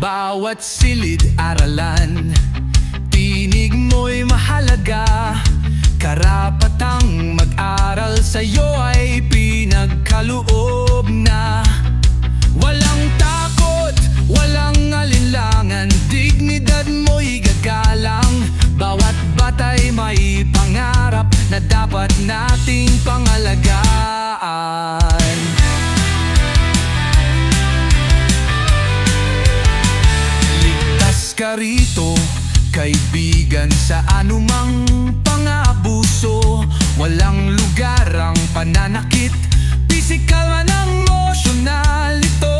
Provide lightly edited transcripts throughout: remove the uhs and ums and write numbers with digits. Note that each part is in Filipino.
Bawat silid-aralan, tinig mo'y mahalaga. Karapatang mag-aral sa'yo ay pinagkaloob na. Walang takot, walang alinlangan, dignidad mo'y gagalang. Bawat bata'y may pangarap na dapat nating pangalagaan. Ligtas ka rito, kaibigan, sa anumang pang-abuso. Walang lugar ang pananakit, pisikal man ang emosyonal. Ito,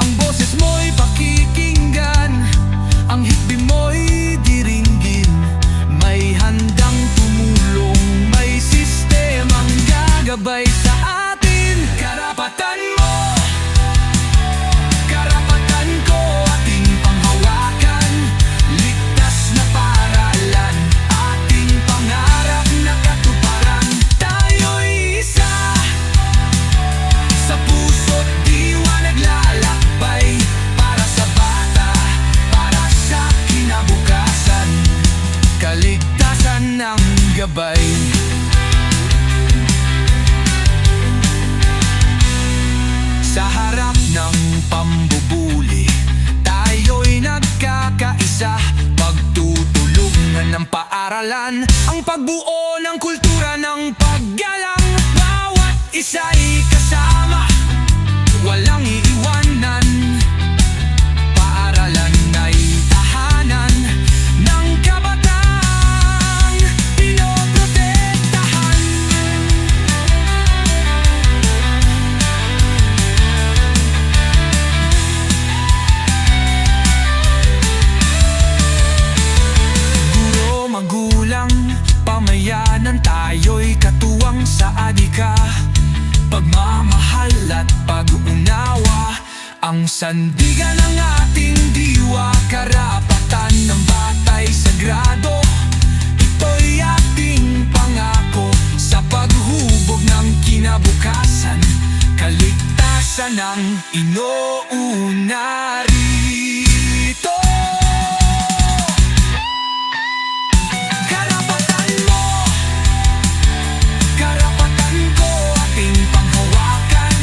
ang boses mo'y pakikinggan, ang hikbi mo'y diringgin. May handang tumulong, may sistemang gagabay sa atin. Karapatan mo, karapatan ko, ating panghawakan. Ligtas na paaralan, ating pangarap na katuparan. Tayo'y isa, sa puso't diwa naglalakbay. Para sa bata, para sa kinabukasan, kaligtasan ng gabay. Sa harap ng pambubuli, tayo'y nagkakaisa. Pagtutulungan ng paaralan, ang pagbuo ng kultura ng paggalang. Bawat isa'y kasama, walang iiwanan. Paaralan ay tahanan ng kabataang pinoprotektahan. Guro, magulang, pamayanan, tayo'y katuwang sa adhika. Pagmamahal at pag-unawa, ang sandigan ng ating diwa. Karapatan ng bata'y sagrado, ito'y ating pangako. Sa paghubog ng kinabukasan, kaligtasan ang inuuna rito. Karapatan mo, karapatan ko, ating panghawakan.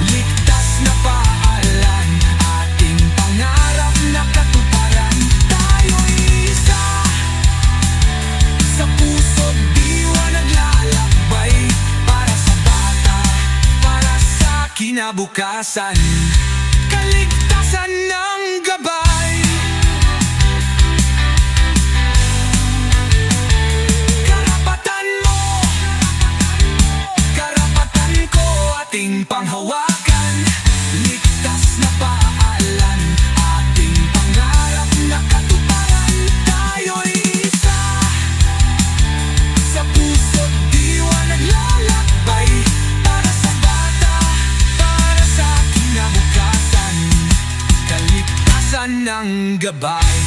Ligtas na paaralan, ating pangarap na katuparan. Tayo'y isa, sa puso't diwa naglalakbay. Para sa bata, para sa kinabukasan, kaligtasan ng gabay. Karapatan mo, karapatan ko, ating panghawakan. Ligtas na paaralan, ating pangarap na katuparan. Tayo'y isa, sa puso't diwa naglalakbay. Para sa bata, para sa kinabukasan, kaligtasan ng gabay.